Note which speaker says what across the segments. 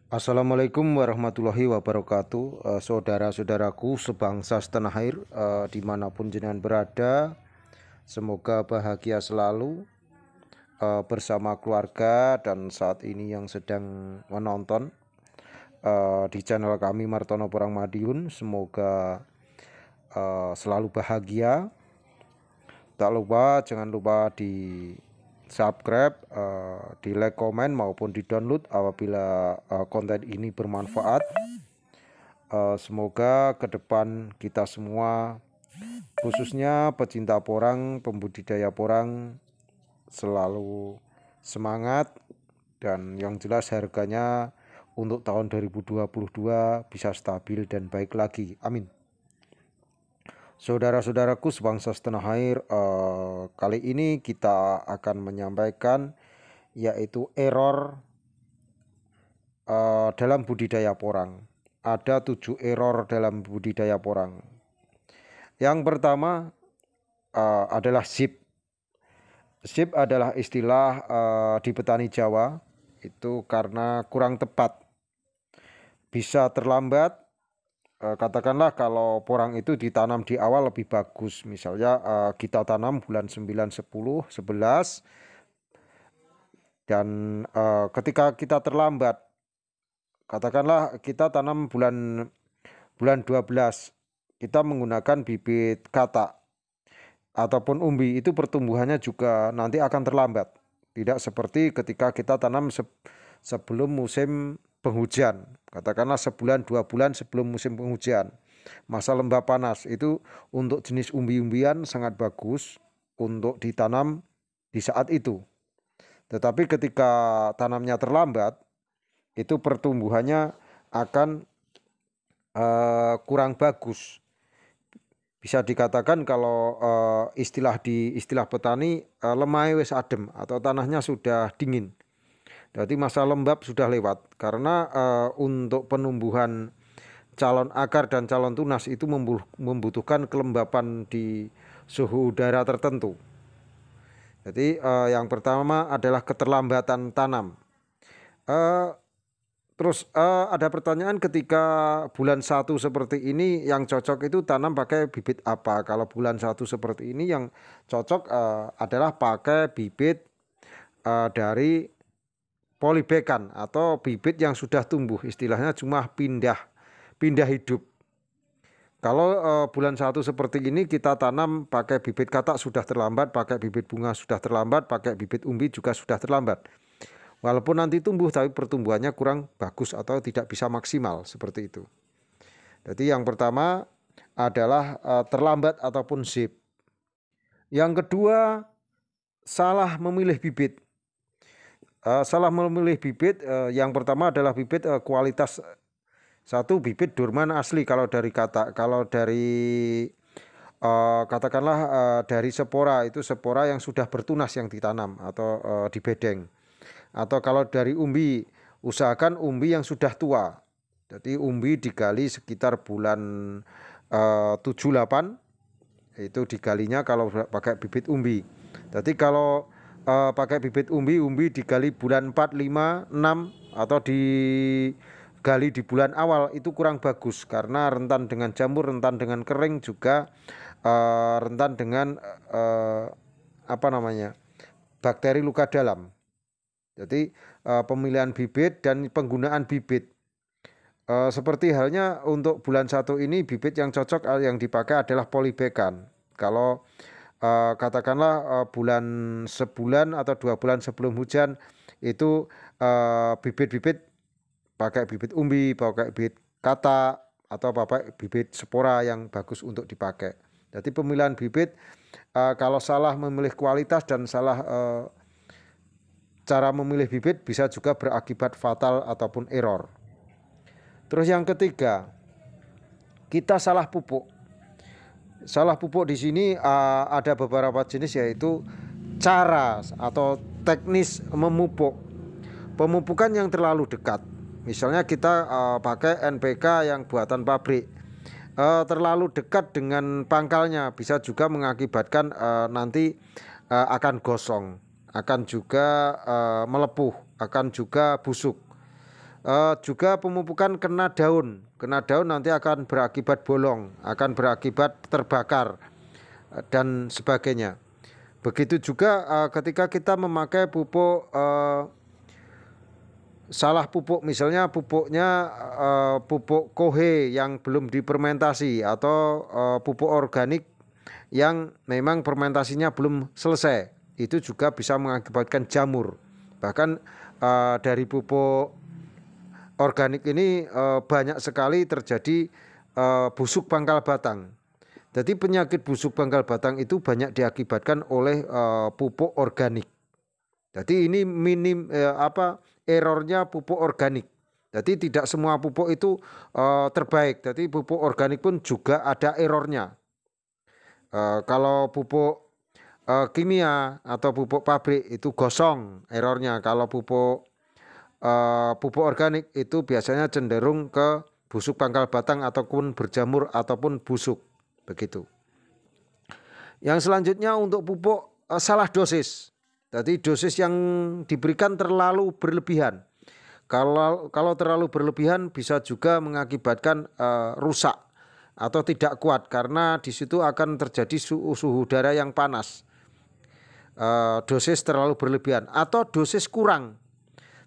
Speaker 1: Assalamualaikum warahmatullahi wabarakatuh. Saudara-saudaraku sebangsa setanah air, dimanapun jenengan berada, semoga bahagia selalu bersama keluarga dan saat ini yang sedang menonton di channel kami Martono Porang Madiun. Semoga selalu bahagia. Tak lupa, jangan lupa di subscribe, di like, komen maupun di download apabila konten ini bermanfaat. Semoga ke depan kita semua, khususnya pecinta porang, pembudidaya porang, selalu semangat dan yang jelas harganya untuk tahun 2022 bisa stabil dan baik lagi. Amin. Saudara-saudaraku sebangsa setanah air, kali ini kita akan menyampaikan yaitu error dalam budidaya porang. Ada 7 error dalam budidaya porang. Yang pertama adalah SIP. SIP adalah istilah di petani Jawa itu karena kurang tepat, bisa terlambat. Katakanlah kalau porang itu ditanam di awal lebih bagus, misalnya kita tanam bulan 9, 10, 11 dan ketika kita terlambat, katakanlah kita tanam bulan 12, kita menggunakan bibit katak ataupun umbi, itu pertumbuhannya juga nanti akan terlambat. Tidak seperti ketika kita tanam sebelum musim penghujan, katakanlah sebulan 2 bulan sebelum musim penghujan, masa lembab panas, itu untuk jenis umbi-umbian sangat bagus untuk ditanam di saat itu. Tetapi ketika tanamnya terlambat, itu pertumbuhannya akan kurang bagus. Bisa dikatakan kalau istilah petani, lemai wis adem atau tanahnya sudah dingin. Berarti masa lembab sudah lewat, karena untuk penumbuhan calon akar dan calon tunas itu membutuhkan kelembapan di suhu udara tertentu. Jadi yang pertama adalah keterlambatan tanam. Terus ada pertanyaan, ketika bulan 1 seperti ini yang cocok itu tanam pakai bibit apa? Kalau bulan 1 seperti ini yang cocok adalah pakai bibit dari polybekan atau bibit yang sudah tumbuh, istilahnya cuma pindah hidup. Kalau bulan 1 seperti ini kita tanam pakai bibit katak sudah terlambat, pakai bibit bunga sudah terlambat, pakai bibit umbi juga sudah terlambat. Walaupun nanti tumbuh tapi pertumbuhannya kurang bagus atau tidak bisa maksimal seperti itu. Jadi yang pertama adalah terlambat ataupun SIP. Yang kedua, salah memilih bibit. Salah memilih bibit, yang pertama adalah bibit kualitas. Satu, bibit Dorman asli kalau dari katak. Kalau dari katakanlah dari spora, itu spora yang sudah bertunas yang ditanam atau di bedeng. Atau kalau dari umbi, usahakan umbi yang sudah tua. Jadi umbi digali sekitar bulan 7-8, itu digalinya kalau pakai bibit umbi. Jadi kalau pakai bibit umbi digali bulan 4, 5, 6 atau digali di bulan awal, itu kurang bagus karena rentan dengan jamur, rentan dengan kering, juga rentan dengan bakteri luka dalam. Jadi pemilihan bibit dan penggunaan bibit, seperti halnya untuk bulan 1 ini bibit yang cocok yang dipakai adalah polybekan. Kalau katakanlah bulan sebulan atau 2 bulan sebelum hujan, itu bibit-bibit pakai bibit umbi, pakai bibit katak atau pakai bibit spora yang bagus untuk dipakai. Jadi pemilihan bibit, kalau salah memilih kualitas dan salah cara memilih bibit bisa juga berakibat fatal ataupun error. Terus yang ketiga, kita salah pupuk. Salah pupuk di sini ada beberapa jenis, yaitu cara atau teknis memupuk. Pemupukan yang terlalu dekat. Misalnya kita pakai NPK yang buatan pabrik. Terlalu dekat dengan pangkalnya bisa juga mengakibatkan nanti akan gosong, akan juga melepuh, akan juga busuk. Juga pemupukan kena daun nanti akan berakibat bolong, akan berakibat terbakar dan sebagainya. Begitu juga ketika kita memakai pupuk salah pupuk, misalnya pupuknya pupuk kohe yang belum difermentasi atau pupuk organik yang memang fermentasinya belum selesai, itu juga bisa mengakibatkan jamur. Bahkan dari pupuk organik ini banyak sekali terjadi busuk pangkal batang. Jadi penyakit busuk pangkal batang itu banyak diakibatkan oleh pupuk organik. Jadi ini errornya pupuk organik. Jadi tidak semua pupuk itu terbaik. Jadi pupuk organik pun juga ada errornya. Kalau pupuk kimia atau pupuk pabrik itu gosong errornya. Kalau pupuk organik itu biasanya cenderung ke busuk pangkal batang ataupun berjamur ataupun busuk, begitu. Yang selanjutnya untuk pupuk salah dosis. Jadi dosis yang diberikan terlalu berlebihan. Kalau terlalu berlebihan bisa juga mengakibatkan rusak atau tidak kuat, karena di situ akan terjadi suhu udara yang panas. Dosis terlalu berlebihan atau dosis kurang.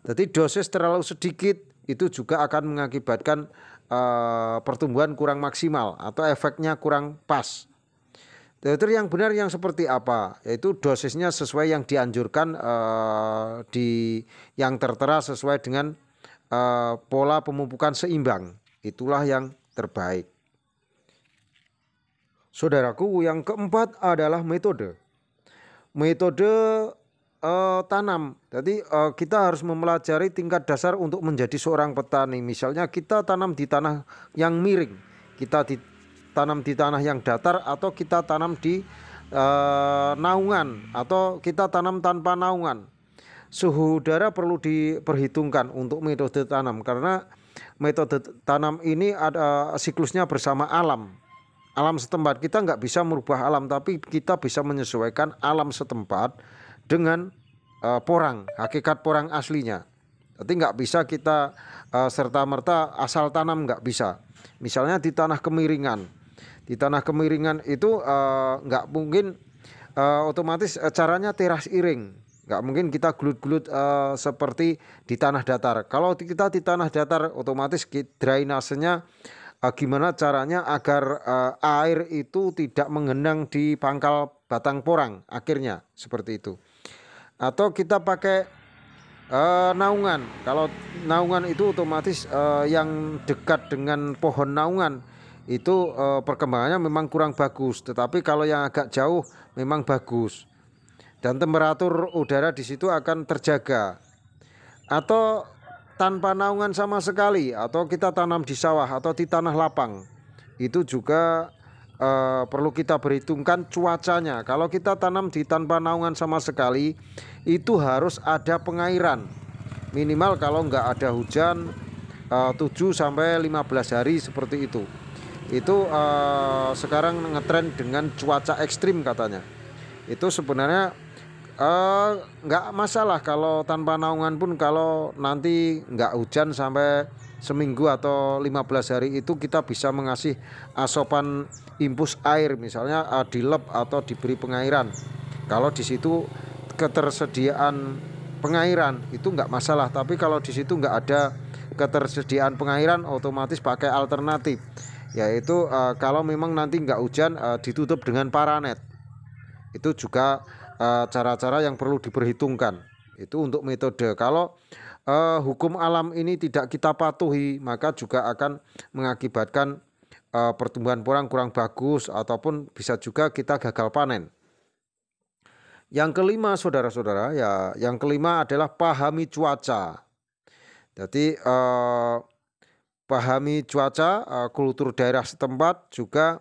Speaker 1: Jadi dosis terlalu sedikit itu juga akan mengakibatkan pertumbuhan kurang maksimal atau efeknya kurang pas. Jadi yang benar yang seperti apa? Yaitu dosisnya sesuai yang dianjurkan, yang tertera sesuai dengan pola pemupukan seimbang. Itulah yang terbaik. Saudaraku, yang keempat adalah metode. Metode tanam. Jadi kita harus mempelajari tingkat dasar untuk menjadi seorang petani. Misalnya kita tanam di tanah yang miring, kita tanam di tanah yang datar, atau kita tanam di naungan, atau kita tanam tanpa naungan. Suhu udara perlu diperhitungkan untuk metode tanam, karena metode tanam ini ada siklusnya bersama alam setempat. Kita nggak bisa merubah alam, tapi kita bisa menyesuaikan alam setempat dengan porang, hakikat porang aslinya. Jadi nggak bisa kita serta-merta asal tanam, nggak bisa. Misalnya di tanah kemiringan. Di tanah kemiringan itu nggak mungkin otomatis caranya teras iring. Nggak mungkin kita gelut-gelut seperti di tanah datar. Kalau kita di tanah datar otomatis drainasenya gimana caranya agar air itu tidak menggenang di pangkal batang porang, akhirnya seperti itu. Atau kita pakai naungan. Kalau naungan itu otomatis yang dekat dengan pohon naungan itu perkembangannya memang kurang bagus. Tetapi kalau yang agak jauh memang bagus. Dan temperatur udara di situ akan terjaga. Atau tanpa naungan sama sekali, atau kita tanam di sawah atau di tanah lapang, itu juga perlu kita perhitungkan cuacanya. Kalau kita tanam di tanpa naungan sama sekali, itu harus ada pengairan. Minimal kalau nggak ada hujan 7 sampai 15 hari seperti itu. Itu sekarang ngetren dengan cuaca ekstrim katanya. Itu sebenarnya nggak masalah kalau tanpa naungan pun. Kalau nanti nggak hujan sampai seminggu atau 15 hari itu kita bisa mengasih asupan impus air, misalnya dilep atau diberi pengairan. Kalau di situ ketersediaan pengairan itu nggak masalah. Tapi kalau di situ nggak ada ketersediaan pengairan, otomatis pakai alternatif, yaitu kalau memang nanti nggak hujan ditutup dengan paranet. Itu juga cara-cara yang perlu diperhitungkan. Itu untuk metode. Kalau hukum alam ini tidak kita patuhi, maka juga akan mengakibatkan pertumbuhan porang kurang bagus, ataupun bisa juga kita gagal panen. Yang kelima, saudara-saudara, ya, yang kelima adalah pahami cuaca. Jadi pahami cuaca, kultur daerah setempat juga.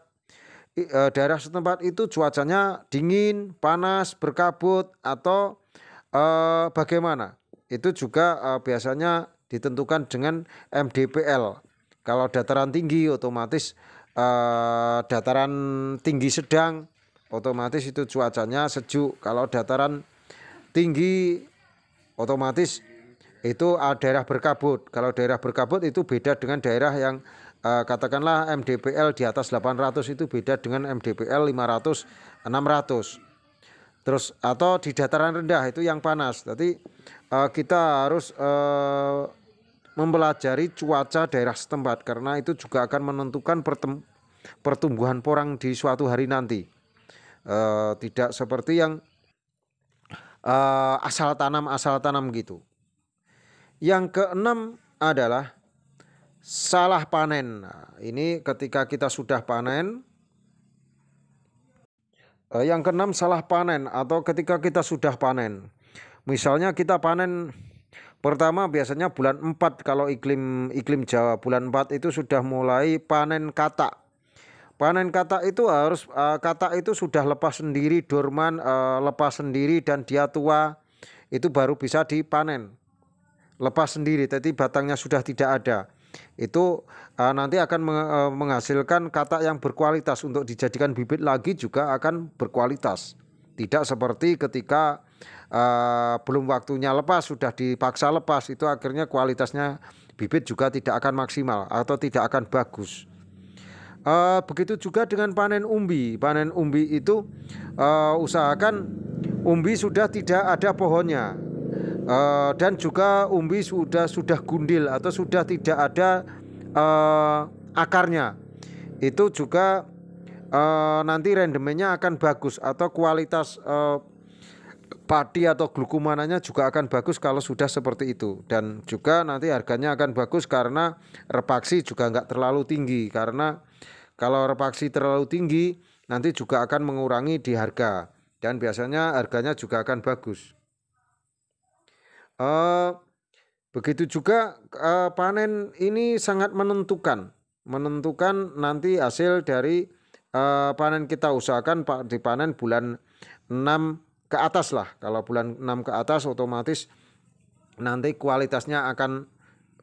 Speaker 1: Daerah setempat itu cuacanya dingin, panas, berkabut, atau bagaimana. Itu juga biasanya ditentukan dengan MDPL. Kalau dataran tinggi otomatis dataran tinggi sedang, otomatis itu cuacanya sejuk. Kalau dataran tinggi otomatis itu daerah berkabut. Kalau daerah berkabut itu beda dengan daerah yang katakanlah MDPL di atas 800, itu beda dengan MDPL 500, 600. Terus atau di dataran rendah itu yang panas. Jadi kita harus mempelajari cuaca daerah setempat karena itu juga akan menentukan pertumbuhan porang di suatu hari nanti. Tidak seperti yang asal tanam gitu. Yang keenam adalah salah panen. Nah, ini ketika kita sudah panen. Yang keenam salah panen atau ketika kita sudah panen. Misalnya kita panen pertama biasanya bulan 4 kalau iklim Jawa. Bulan 4 itu sudah mulai panen katak. Panen katak itu harus katak itu sudah lepas sendiri, dorman, lepas sendiri dan dia tua. Itu baru bisa dipanen. Lepas sendiri, jadi batangnya sudah tidak ada. Itu nanti akan menghasilkan katak yang berkualitas, untuk dijadikan bibit lagi juga akan berkualitas. Tidak seperti ketika belum waktunya lepas, sudah dipaksa lepas, itu akhirnya kualitasnya bibit juga tidak akan maksimal atau tidak akan bagus. Begitu juga dengan panen umbi. Panen umbi itu usahakan umbi sudah tidak ada pohonnya. Dan juga umbi sudah gundil atau sudah tidak ada akarnya. Itu juga nanti rendemennya akan bagus atau kualitas padi atau glukomananya juga akan bagus kalau sudah seperti itu. Dan juga nanti harganya akan bagus karena repaksi juga nggak terlalu tinggi, karena kalau repaksi terlalu tinggi nanti juga akan mengurangi di harga dan biasanya harganya juga akan bagus. Begitu juga panen ini sangat menentukan nanti hasil dari panen kita. Usahakan dipanen bulan 6 ke atas lah. Kalau bulan 6 ke atas otomatis nanti kualitasnya akan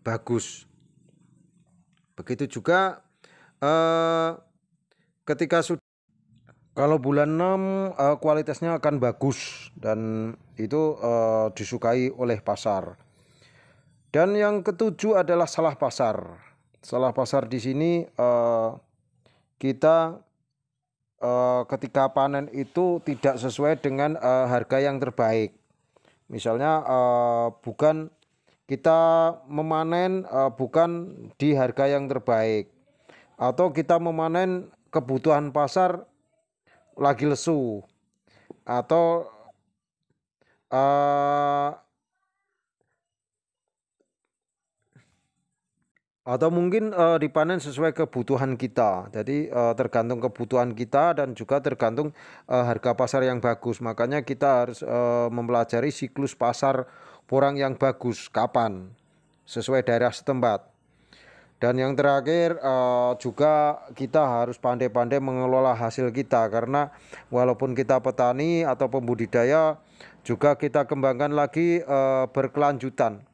Speaker 1: bagus. Begitu juga ketika sudah, kalau bulan 6 kualitasnya akan bagus dan itu disukai oleh pasar. Dan yang ketujuh adalah salah pasar. Salah pasar di sini kita ketika panen itu tidak sesuai dengan harga yang terbaik. Misalnya bukan kita memanen bukan di harga yang terbaik, atau kita memanen kebutuhan pasar lagi lesu, atau mungkin dipanen sesuai kebutuhan kita. Jadi tergantung kebutuhan kita dan juga tergantung harga pasar yang bagus. Makanya kita harus mempelajari siklus pasar porang yang bagus kapan, sesuai daerah setempat. Dan yang terakhir juga kita harus pandai-pandai mengelola hasil kita, karena walaupun kita petani atau pembudidaya juga kita kembangkan lagi berkelanjutan.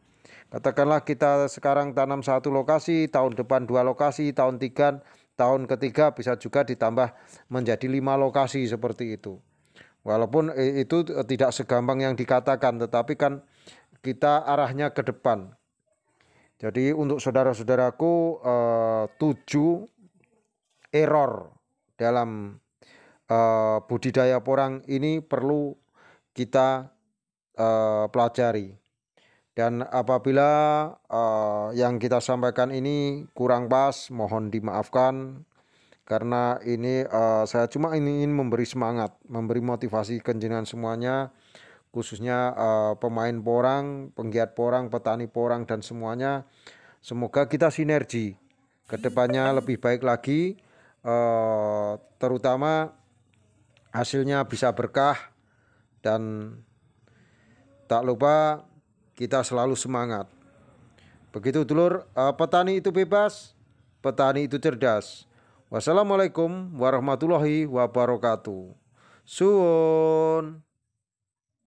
Speaker 1: Katakanlah kita sekarang tanam satu lokasi, tahun depan 2 lokasi, tahun ketiga bisa juga ditambah menjadi 5 lokasi seperti itu. Walaupun itu tidak segampang yang dikatakan, tetapi kan kita arahnya ke depan. Jadi untuk saudara-saudaraku 7 error dalam budidaya porang ini perlu kita pelajari. Dan apabila yang kita sampaikan ini kurang pas, mohon dimaafkan, karena ini saya cuma ingin memberi semangat, memberi motivasi ke jenengan semuanya, khususnya pemain porang, penggiat porang, petani porang dan semuanya. Semoga kita sinergi ke depannya lebih baik lagi, terutama hasilnya bisa berkah, dan tak lupa kita selalu semangat. Begitu dulur, petani itu bebas, petani itu cerdas. Wassalamualaikum warahmatullahi wabarakatuh. Suwun.